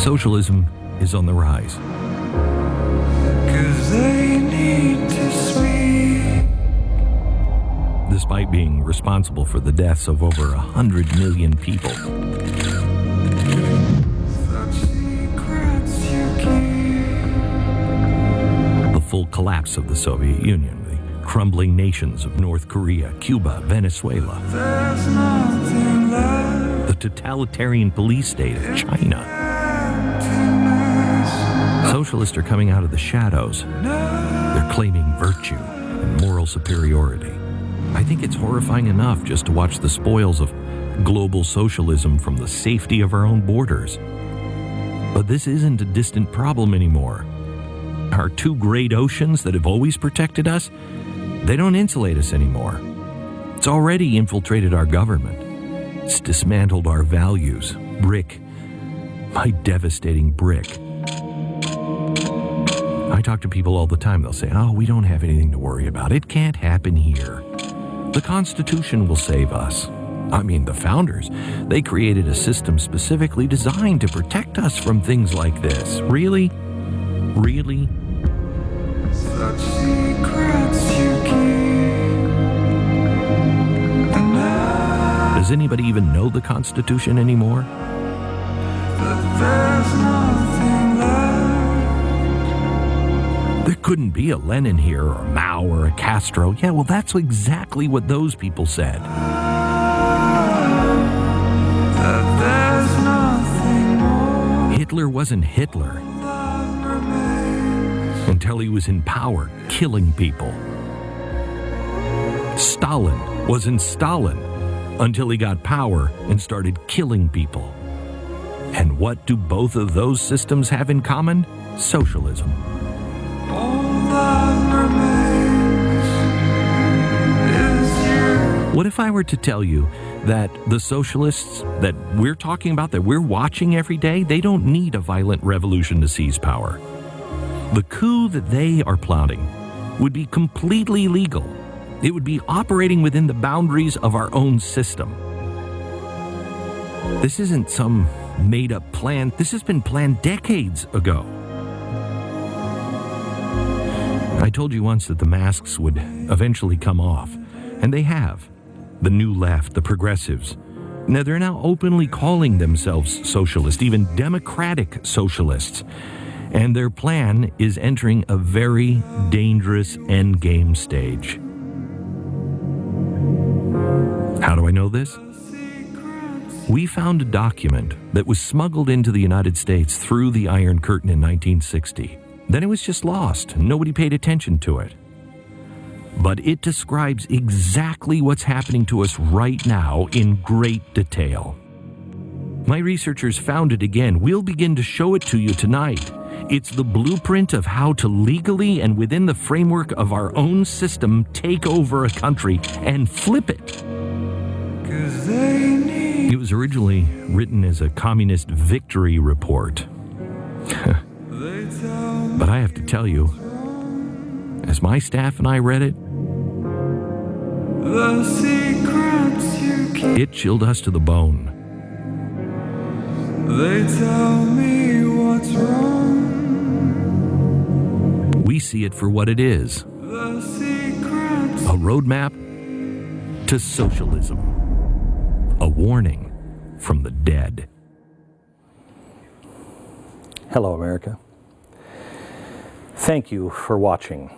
Socialism is on the rise. 'Cause they need to speak. Despite being responsible for the deaths of over 100 million people. Such secrets you keep. The full collapse of the Soviet Union, the crumbling nations of North Korea, Cuba, Venezuela, There's nothing left. the totalitarian police state of China. Socialists are coming out of the shadows. They're claiming virtue and moral superiority. I think it's horrifying enough just to watch the spoils of global socialism from the safety of our own borders. But this isn't a distant problem anymore. Our two great oceans that have always protected us, they don't insulate us anymore. It's already infiltrated our government. It's dismantled our values. Brick by devastating brick. I talk to people all the time. They'll say, oh, we don't have anything to worry about. It can't happen here. The Constitution will save us. I mean, the founders, they created a system specifically designed to protect us from things like this. Really? Really? Such secrets you keep. And now Does anybody even know the Constitution anymore? that there's nothing left. There couldn't be a Lenin here, or a Mao, or a Castro. Yeah, well, that's exactly what those people said. That there's nothing more Hitler wasn't Hitler that remains. until he was in power, killing people. Stalin wasn't Stalin until he got power and started killing people. And what do both of those systems have in common? Socialism. All that remains is you. What if I were to tell you that the socialists that we're talking about, that we're watching every day, they don't need a violent revolution to seize power? The coup that they are plotting would be completely legal. It would be operating within the boundaries of our own system. This isn't some made-up plan. This has been planned decades ago. I told you once that the masks would eventually come off, and they have. The new left, the progressives. Now, they're now openly calling themselves socialist, even democratic socialists. And their plan is entering a very dangerous endgame stage. How do I know this? We found a document that was smuggled into the United States through the Iron Curtain in 1960. Then it was just lost. Nobody paid attention to it. But it describes exactly what's happening to us right now in great detail. My researchers found it again. We'll begin to show it to you tonight. It's the blueprint of how to legally and within the framework of our own system take over a country and flip it. 'Cause they need. It was originally written as a communist victory report. They tell me But I have to tell you, as my staff and I read it, the secrets you keep. it chilled us to the bone. They tell me what's wrong. We see it for what it is, The secrets. a roadmap to socialism, a warning from the dead. Hello, America. Thank you for watching.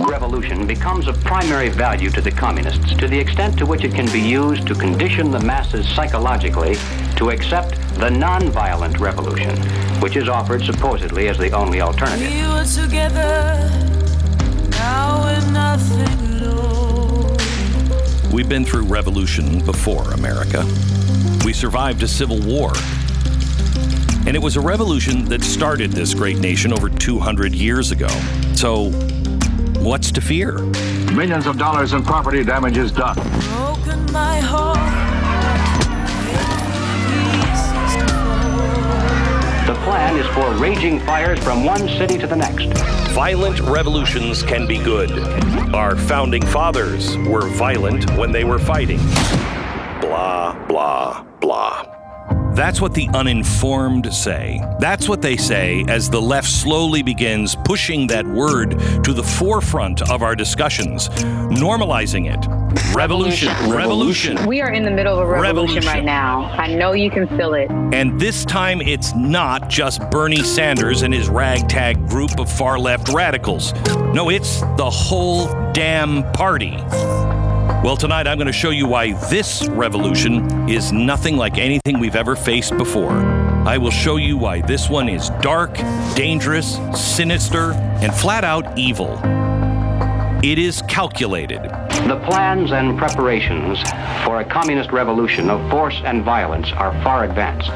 Revolution becomes of primary value to the communists to the extent to which it can be used to condition the masses psychologically to accept the non-violent revolution, which is offered supposedly as the only alternative. We were together, now we're nothing at all. We've been through revolution before, America. We survived a civil war. And it was a revolution that started this great nation over 200 years ago. So, what's to fear? Millions of dollars in property damage is done. Broken my heart, pieces to fall. The plan is for raging fires from one city to the next. Violent revolutions can be good. Our founding fathers were violent when they were fighting. Blah, blah, blah. That's what the uninformed say. That's what they say as the left slowly begins pushing that word to the forefront of our discussions, normalizing it. Revolution, revolution. We are in the middle of a revolution right now. I know you can feel it. And this time it's not just Bernie Sanders and his ragtag group of far-left radicals. No, it's the whole damn party. Well, tonight I'm going to show you why this revolution is nothing like anything we've ever faced before. I will show you why this one is dark, dangerous, sinister, and flat out evil. It is calculated. The plans and preparations for a communist revolution of force and violence are far advanced.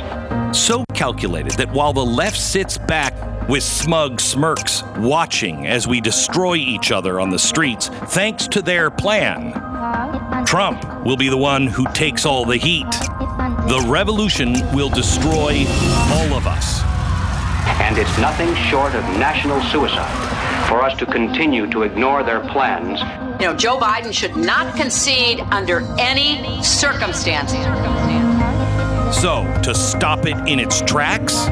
So calculated that while the left sits back with smug smirks watching as we destroy each other on the streets, thanks to their plan, Trump will be the one who takes all the heat. The revolution will destroy all of us. And it's nothing short of national suicide for us to continue to ignore their plans. You know, Joe Biden should not concede under any circumstances. So, to stop it in its tracks,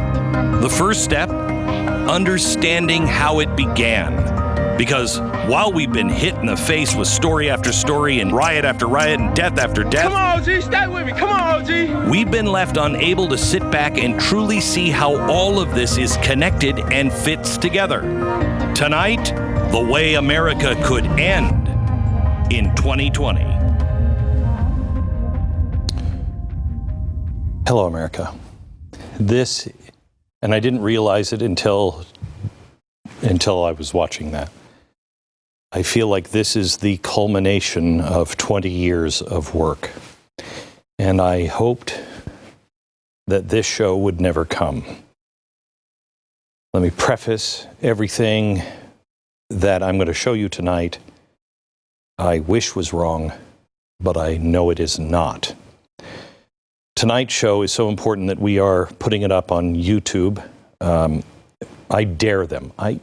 the first step, understanding how it began. Because while we've been hit in the face with story after story and riot after riot and death after death, come on, OG, stay with me. Come on, OG. We've been left unable to sit back and truly see how all of this is connected and fits together. Tonight, the way America could end in 2020. Hello, America. This, and I didn't realize it until I was watching that. I feel like this is the culmination of 20 years of work. And I hoped that this show would never come. Let me preface everything that I'm going to show you tonight. I wish was wrong, but I know it is not. Tonight's show is so important that we are putting it up on YouTube. I dare them. I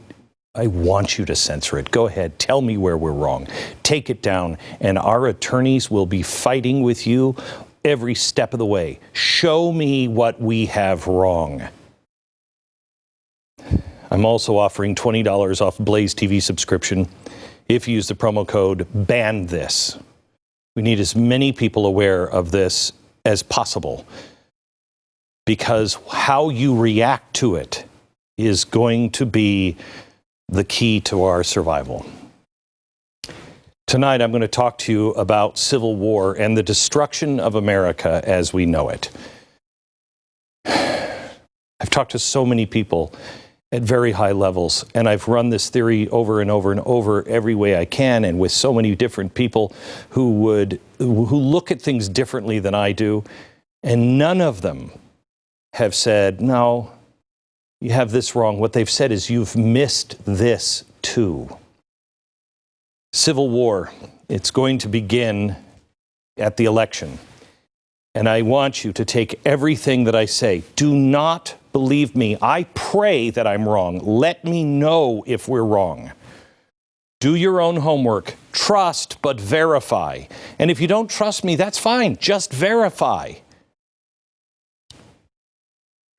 want you to censor it. Go ahead. Tell me where we're wrong. Take it down. And our attorneys will be fighting with you every step of the way. Show me what we have wrong. I'm also offering $20 off Blaze TV subscription if you use the promo code BANTHIS. We need as many people aware of this as possible, because how you react to it is going to be the key to our survival. Tonight, I'm going to talk to you about civil war and the destruction of America as we know it. I've talked to so many people at very high levels, and I've run this theory over and over and over every way I can, and with so many different people who look at things differently than I do, and none of them have said, no, you have this wrong. What they've said is, you've missed this too. Civil war, it's going to begin at the election. And I want you to take everything that I say. Do not believe me. I pray that I'm wrong. Let me know if we're wrong. Do your own homework. Trust, but verify. And if you don't trust me, that's fine. Just verify.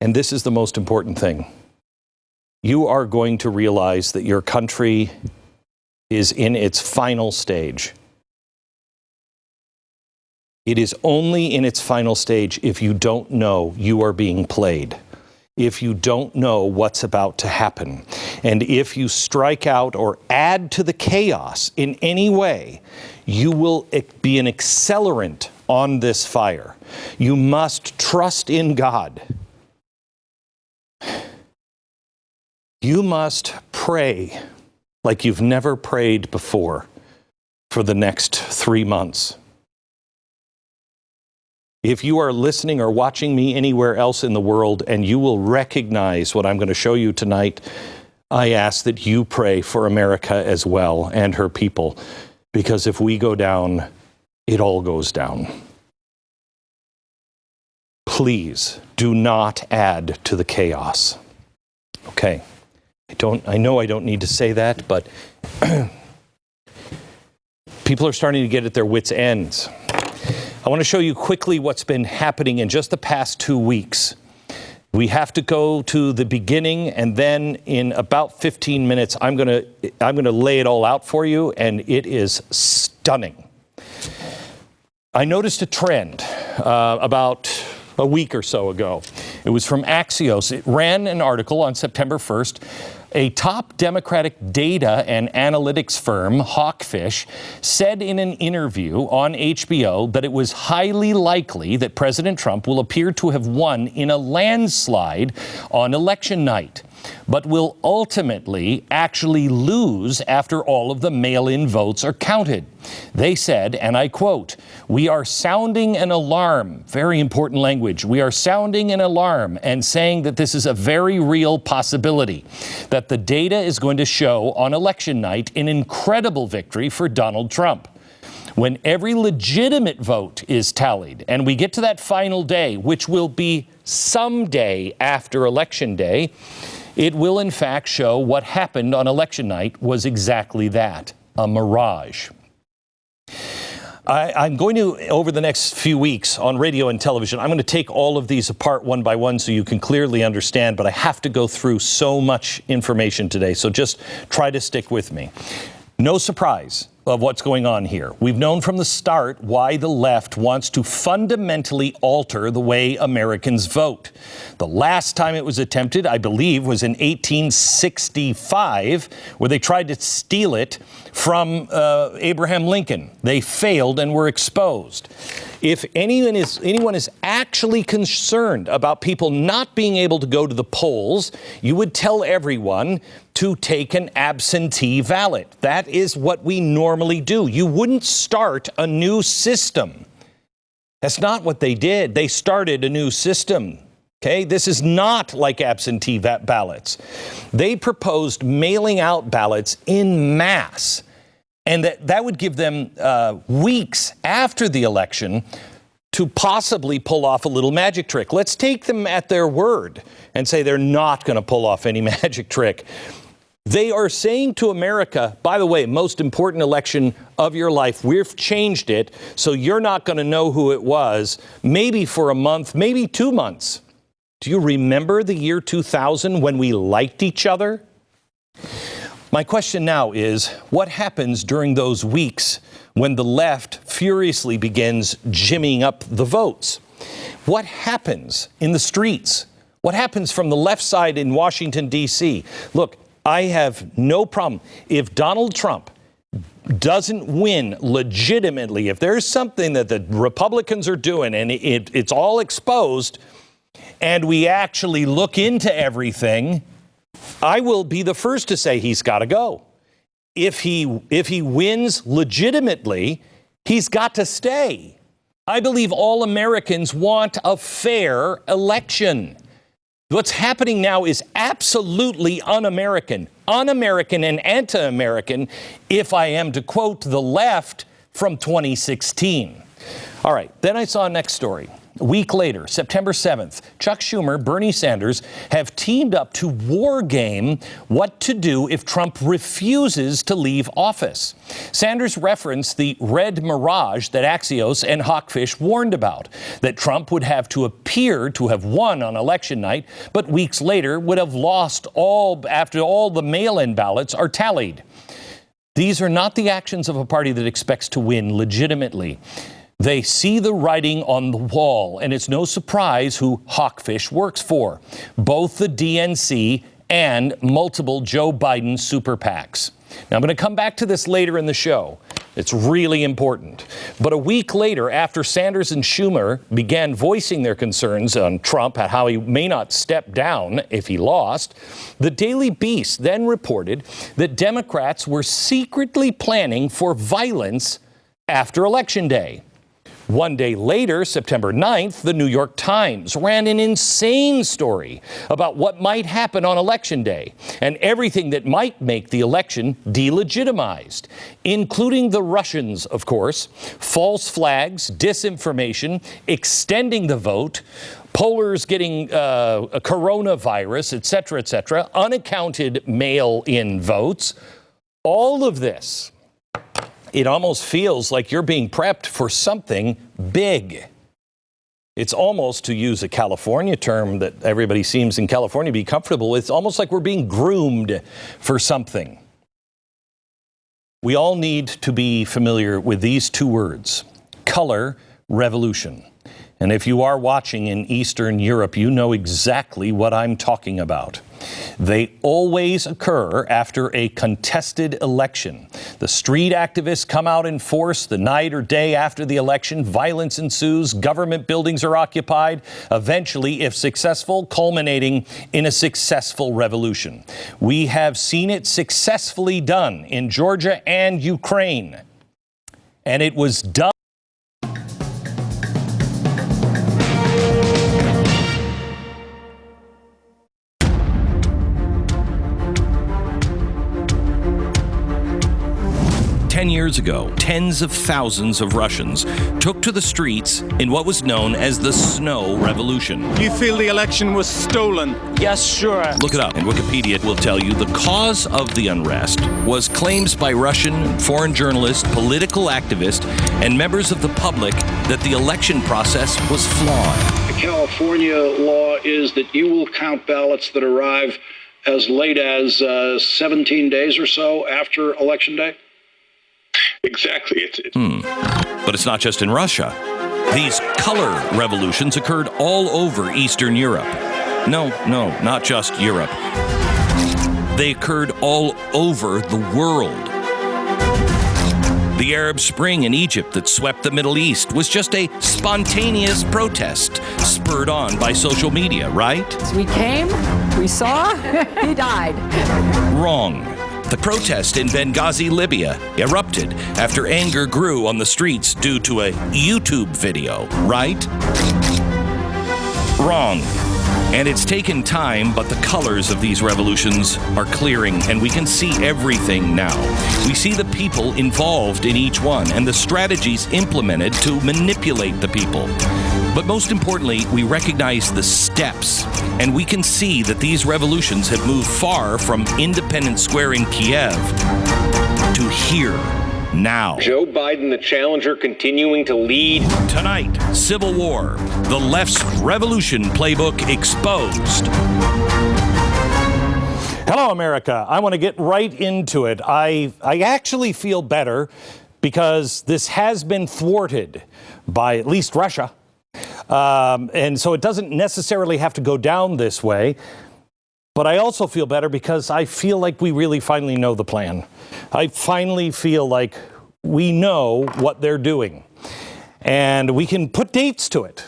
And this is the most important thing. You are going to realize that your country is in its final stage. It is only in its final stage if you don't know you are being played, if you don't know what's about to happen, and if you strike out or add to the chaos in any way, you will be an accelerant on this fire. You must trust in God. You must pray like you've never prayed before for the next 3 months. If you are listening or watching me anywhere else in the world and you will recognize what I'm going to show you tonight, I ask that you pray for America as well and her people, because if we go down, it all goes down. Please do not add to the chaos. Okay. I know I don't need to say that, but people are starting to get at their wits' ends. I want to show you quickly what's been happening in just the past 2 weeks. We have to go to the beginning, and then in about 15 minutes, I'm going to lay it all out for you, and it is stunning. I noticed a trend about a week or so ago. It was from Axios. It ran an article on September 1st. A top Democratic data and analytics firm, Hawkfish, said in an interview on HBO that it was highly likely that President Trump will appear to have won in a landslide on election night, but will ultimately actually lose after all of the mail-in votes are counted. They said, and I quote, "We are sounding an alarm," very important language, "we are sounding an alarm and saying that this is a very real possibility, that the data is going to show on election night an incredible victory for Donald Trump. When every legitimate vote is tallied and we get to that final day, which will be someday after Election Day, it will in fact show what happened on election night was exactly that, a mirage." I'm going to, over the next few weeks on radio and television, I'm going to take all of these apart one by one so you can clearly understand, but I have to go through so much information today, so just try to stick with me. No surprise of what's going on here. We've known from the start why the left wants to fundamentally alter the way Americans vote. The last time it was attempted, I believe, was in 1865, where they tried to steal it from Abraham Lincoln. They failed and were exposed. If anyone is actually concerned about people not being able to go to the polls, you would tell everyone to take an absentee ballot. That is what we normally do. You wouldn't start a new system. That's not what they did. They started a new system. Okay, this is not like absentee ballots. They proposed mailing out ballots in mass, and that would give them weeks after the election to possibly pull off a little magic trick. Let's take them at their word and say they're not going to pull off any magic trick. They are saying to America, by the way, most important election of your life, we've changed it, so you're not going to know who it was, maybe for a month, maybe 2 months. Do you remember the year 2000 when we liked each other? My question now is, what happens during those weeks when the left furiously begins jimmying up the votes? What happens in the streets? What happens from the left side in Washington, D.C.? Look, I have no problem. If Donald Trump doesn't win legitimately, if there's something that the Republicans are doing and it's all exposed, and we actually look into everything, I will be the first to say he's got to go. If he wins legitimately, he's got to stay. I believe all Americans want a fair election. What's happening now is absolutely un-American and anti-American, if I am to quote the left from 2016. All right, then I saw a next story. A week later, September 7th, Chuck Schumer, Bernie Sanders have teamed up to war game what to do if Trump refuses to leave office. Sanders referenced the red mirage that Axios and Hawkfish warned about, that Trump would have to appear to have won on election night, but weeks later would have lost after all the mail-in ballots are tallied. These are not the actions of a party that expects to win legitimately. They see the writing on the wall, and it's no surprise who Hawkfish works for, both the DNC and multiple Joe Biden super PACs. Now, I'm going to come back to this later in the show. It's really important. But a week later, after Sanders and Schumer began voicing their concerns on Trump at how he may not step down if he lost, the Daily Beast then reported that Democrats were secretly planning for violence after Election Day. One day later, September 9th, the New York Times ran an insane story about what might happen on Election Day and everything that might make the election delegitimized, including the Russians, of course, false flags, disinformation, extending the vote, pollers getting a coronavirus, et cetera, unaccounted mail-in votes. All of this, it almost feels like you're being prepped for something big. It's almost, to use a California term that everybody seems in California to be comfortable with, it's almost like we're being groomed for something. We all need to be familiar with these two words: color revolution. And if you are watching in Eastern Europe, you know exactly what I'm talking about. They always occur after a contested election. The street activists come out in force the night or day after the election. Violence ensues. Government buildings are occupied. Eventually, if successful, culminating in a successful revolution. We have seen it successfully done in Georgia and Ukraine. And it was done. Years ago, tens of thousands of Russians took to the streets in what was known as the Snow Revolution. You feel the election was stolen? Yes, sure. Look it up, and Wikipedia will tell you the cause of the unrest was claims by Russian and foreign journalists, political activists, and members of the public that the election process was flawed. The California law is that you will count ballots that arrive as late as 17 days or so after Election Day. Exactly. But it's not just in Russia. These color revolutions occurred all over Eastern Europe. No, not just Europe. They occurred all over the world. The Arab Spring in Egypt that swept the Middle East was just a spontaneous protest spurred on by social media, right? We came, we saw, he died. Wrong. The protest in Benghazi, Libya, erupted after anger grew on the streets due to a YouTube video, right? Wrong. And it's taken time, but the colors of these revolutions are clearing, and we can see everything now. We see the people involved in each one and the strategies implemented to manipulate the people. But most importantly, we recognize the steps, and we can see that these revolutions have moved far from Independence Square in Kiev to here, now. Joe Biden, the challenger, continuing to lead. Tonight, Civil War, the left's revolution playbook exposed. Hello, America. I want to get right into it. I actually feel better because this has been thwarted by at least Russia. And so it doesn't necessarily have to go down this way. But I also feel better because I feel like we really finally know the plan. I finally feel like we know what they're doing. And we can put dates to it.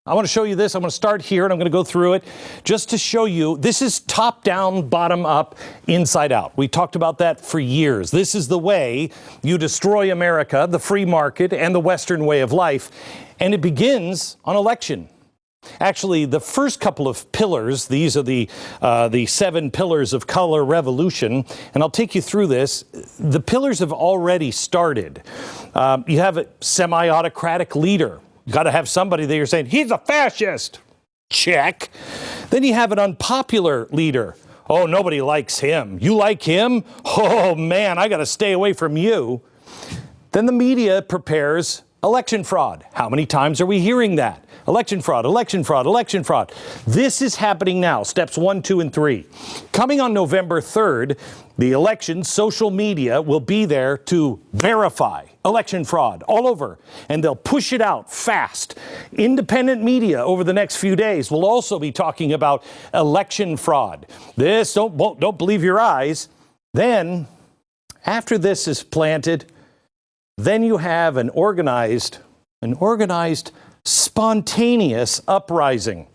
I want to show you this. I'm going to start here and I'm going to go through it just to show you. This is top down, bottom up, inside out. We talked about that for years. This is the way you destroy America, the free market, and the Western way of life. And it begins on election. Actually, the first couple of pillars, these are the 7 pillars of color revolution, and I'll take you through this. The pillars have already started. You have a semi-autocratic leader. You've got to have somebody that you're saying, he's a fascist. Check. Then you have an unpopular leader. Oh, nobody likes him. You like him? Oh, man, I got to stay away from you. Then the media prepares election fraud. How many times are we hearing that? Election fraud, election fraud, election fraud. This is happening now, steps 1, 2, and 3. Coming on November 3rd, the election, social media will be there to verify election fraud all over, and they'll push it out fast. Independent media over the next few days will also be talking about election fraud. This, don't believe your eyes. Then, after this is planted, then you have an organized, spontaneous uprising.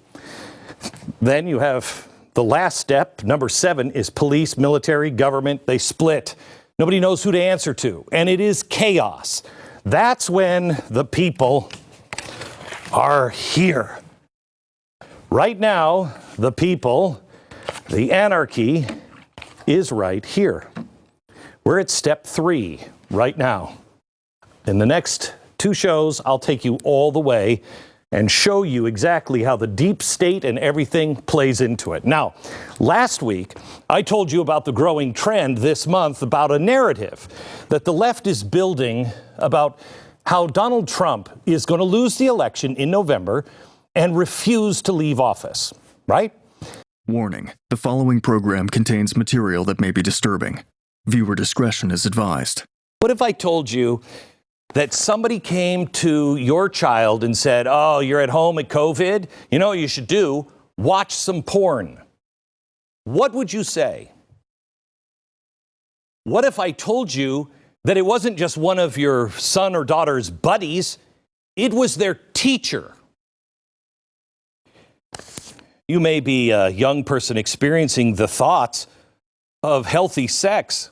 Then you have the last step, number 7, is police, military, government. They split. Nobody knows who to answer to, and it is chaos. That's when the people are here. Right now, the people, the anarchy is right here. We're at step 3 right now. In the next 2 shows, I'll take you all the way and show you exactly how the deep state and everything plays into it. Now, last week, I told you about the growing trend this month about a narrative that the left is building about how Donald Trump is going to lose the election in November and refuse to leave office, right? Warning, the following program contains material that may be disturbing. Viewer discretion is advised. What if I told you that somebody came to your child and said, oh, you're at home at COVID? You know what you should do? Watch some porn. What would you say? What if I told you that it wasn't just one of your son or daughter's buddies, it was their teacher? You may be a young person experiencing the thoughts of healthy sex,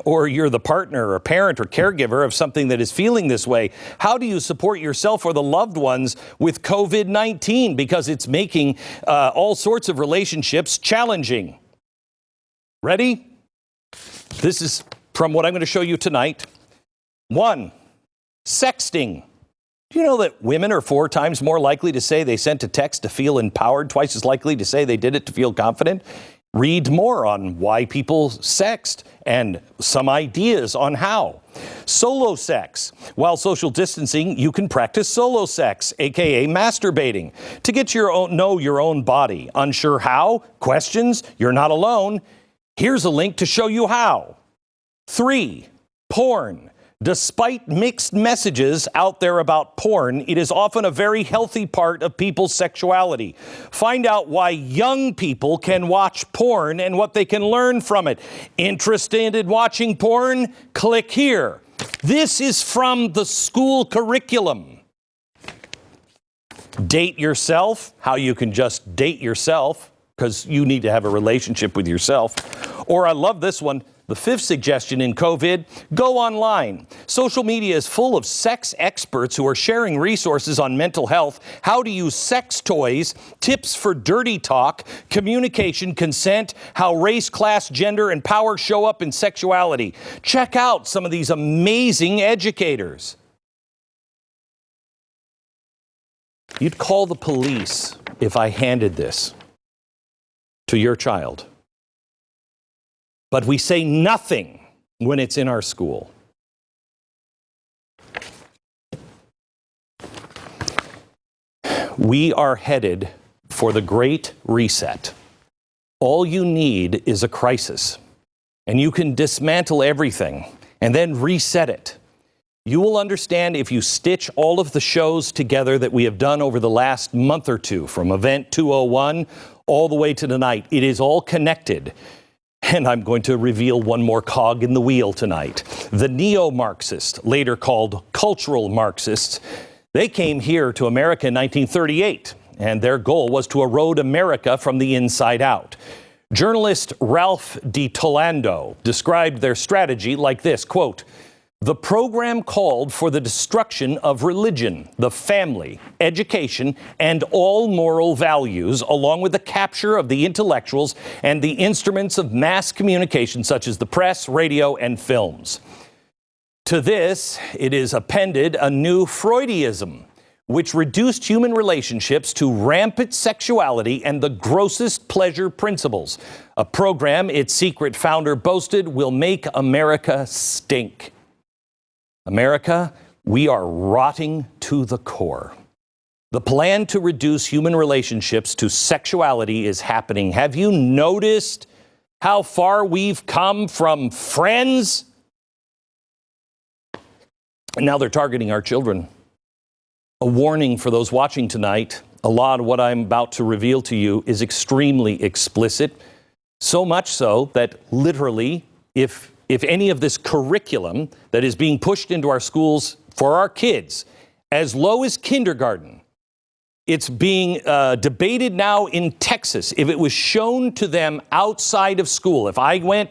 or you're the partner or parent or caregiver of something that is feeling this way. How do you support yourself or the loved ones with COVID-19? Because it's making all sorts of relationships challenging. Ready? This is from what I'm going to show you tonight. 1, sexting. Do you know that women are 4 times more likely to say they sent a text to feel empowered, twice as likely to say they did it to feel confident? Read more on why people sext and some ideas on how. Solo sex. While social distancing, you can practice solo sex, aka masturbating, to get know your own body. Unsure how? Questions? You're not alone. Here's a link to show you how. 3, porn. Despite mixed messages out there about porn, it is often a very healthy part of people's sexuality. Find out why young people can watch porn and what they can learn from it. Interested in watching porn? Click here. This is from the school curriculum. Date yourself, how you can just date yourself, because you need to have a relationship with yourself. Or I love this one. The 5th suggestion in COVID, go online. Social media is full of sex experts who are sharing resources on mental health, how to use sex toys, tips for dirty talk, communication, consent, how race, class, gender, and power show up in sexuality. Check out some of these amazing educators. You'd call the police if I handed this to your child. But we say nothing when it's in our school. We are headed for the Great Reset. All you need is a crisis, and you can dismantle everything and then reset it. You will understand if you stitch all of the shows together that we have done over the last month or two, from Event 201 all the way to tonight. It is all connected. And I'm going to reveal one more cog in the wheel tonight. The neo-Marxists, later called cultural Marxists, they came here to America in 1938, and their goal was to erode America from the inside out. Journalist Ralph de Tolando described their strategy like this, quote, "The program called for the destruction of religion, the family, education, and all moral values, along with the capture of the intellectuals and the instruments of mass communication, such as the press, radio, and films. To this, it is appended a new Freudism, which reduced human relationships to rampant sexuality and the grossest pleasure principles. A program its secret founder boasted will make America stink. America, we are rotting to the core. The plan to reduce human relationships to sexuality is happening. Have you noticed how far we've come from friends? And now they're targeting our children. A warning for those watching tonight, a lot of what I'm about to reveal to you is extremely explicit. So much so that literally, if any of this curriculum that is being pushed into our schools for our kids, as low as kindergarten, it's being debated now in Texas. If it was shown to them outside of school, if I went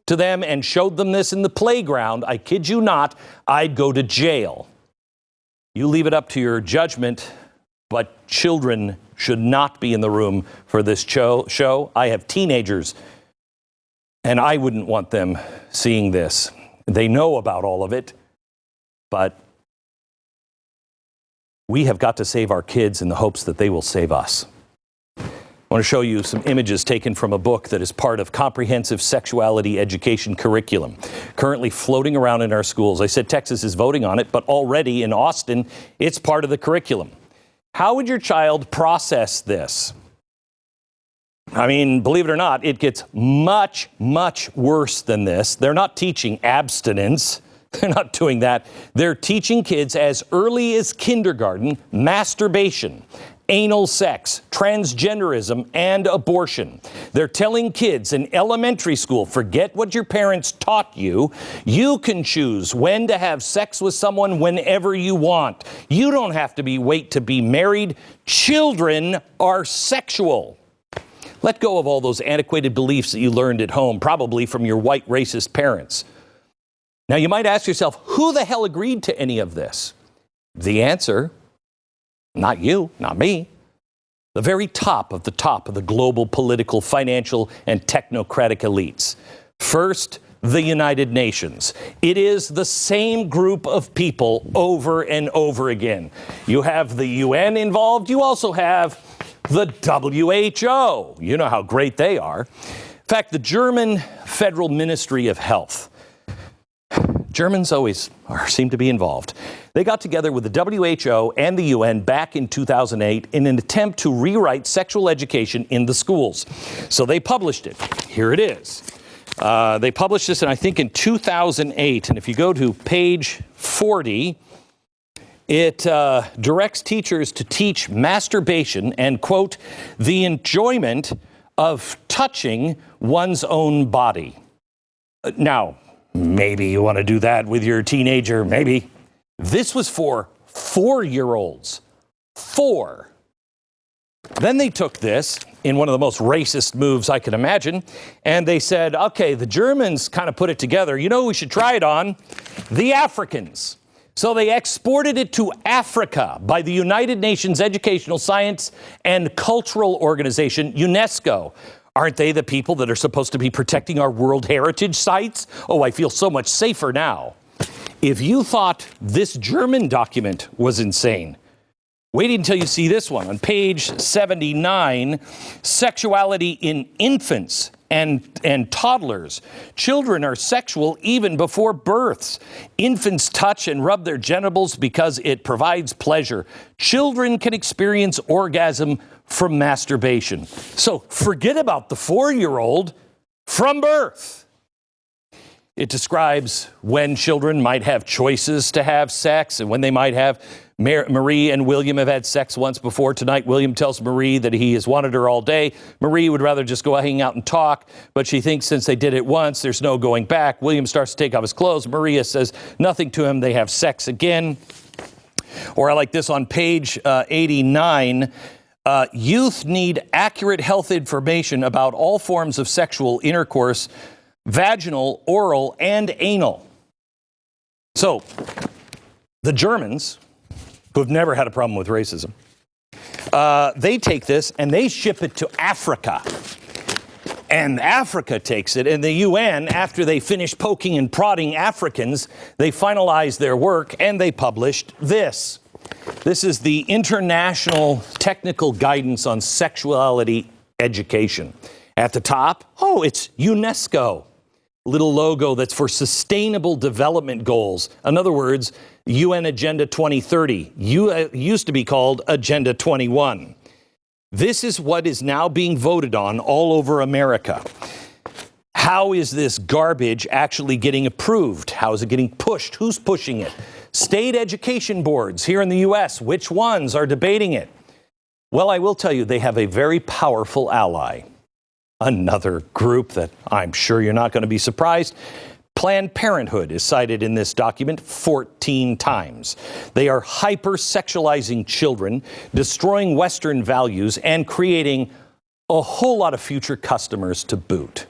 to them and showed them this in the playground, I kid you not, I'd go to jail. You leave it up to your judgment, but children should not be in the room for this show. I have teenagers, and I wouldn't want them seeing this. They know about all of it, but we have got to save our kids in the hopes that they will save us. I want to show you some images taken from a book that is part of comprehensive sexuality education curriculum, currently floating around in our schools. I said Texas is voting on it, but already in Austin, it's part of the curriculum. How would your child process this? I mean, believe it or not, it gets much, much worse than this. They're not teaching abstinence. They're not doing that. They're teaching kids as early as kindergarten masturbation, anal sex, transgenderism, and abortion. They're telling kids in elementary school, forget what your parents taught you. You can choose when to have sex with someone whenever you want. You don't have to wait to be married. Children are sexual. Let go of all those antiquated beliefs that you learned at home, probably from your white racist parents. Now, you might ask yourself, who the hell agreed to any of this? The answer, not you, not me. The very top of the global political, financial, and technocratic elites. First, the United Nations. It is the same group of people over and over again. You have the UN involved. You also have the WHO. You know how great they are. In fact, the German Federal Ministry of Health. Germans always seem to be involved. They got together with the WHO and the UN back in 2008 in an attempt to rewrite sexual education in the schools. So they published it. Here it is. They published this, I think, in 2008. And if you go to page 40, it directs teachers to teach masturbation and, quote, the enjoyment of touching one's own body. Now, maybe you want to do that with your teenager, maybe. This was for 4-year-olds. 4. Then they took this in one of the most racist moves I could imagine, and they said, okay, the Germans kind of put it together. You know who we should try it on? The Africans. So they exported it to Africa by the United Nations Educational, Science, and Cultural Organization, UNESCO. Aren't they the people that are supposed to be protecting our World Heritage sites? Oh, I feel so much safer now. If you thought this German document was insane, wait until you see this one. On page 79, sexuality in infants and toddlers. Children are sexual even before births. Infants touch and rub their genitals because it provides pleasure. Children can experience orgasm from masturbation. So forget about the 4-year-old from birth. It describes when children might have choices to have sex and when they might have. Marie and William have had sex once before. Tonight, William tells Marie that he has wanted her all day. Marie would rather just go hang out and talk, but she thinks since they did it once, there's no going back. William starts to take off his clothes. Maria says nothing to him. They have sex again. Or I like this on page 89. Youth need accurate health information about all forms of sexual intercourse, vaginal, oral, and anal. So, the Germans, who have never had a problem with racism, they take this and they ship it to Africa. And Africa takes it, and the UN, after they finish poking and prodding Africans, they finalized their work and they published this. This is the International Technical Guidance on Sexuality Education. At the top, it's UNESCO. Little logo that's for Sustainable Development Goals. In other words, UN Agenda 2030. Used to be called Agenda 21. This is what is now being voted on all over America. How is this garbage actually getting approved? How is it getting pushed? Who's pushing it? State education boards here in the U.S. Which ones are debating it? Well, I will tell you, they have a very powerful ally. Another group that I'm sure you're not going to be surprised. Planned Parenthood is cited in this document 14 times. They are hyper-sexualizing children, destroying Western values, and creating a whole lot of future customers to boot.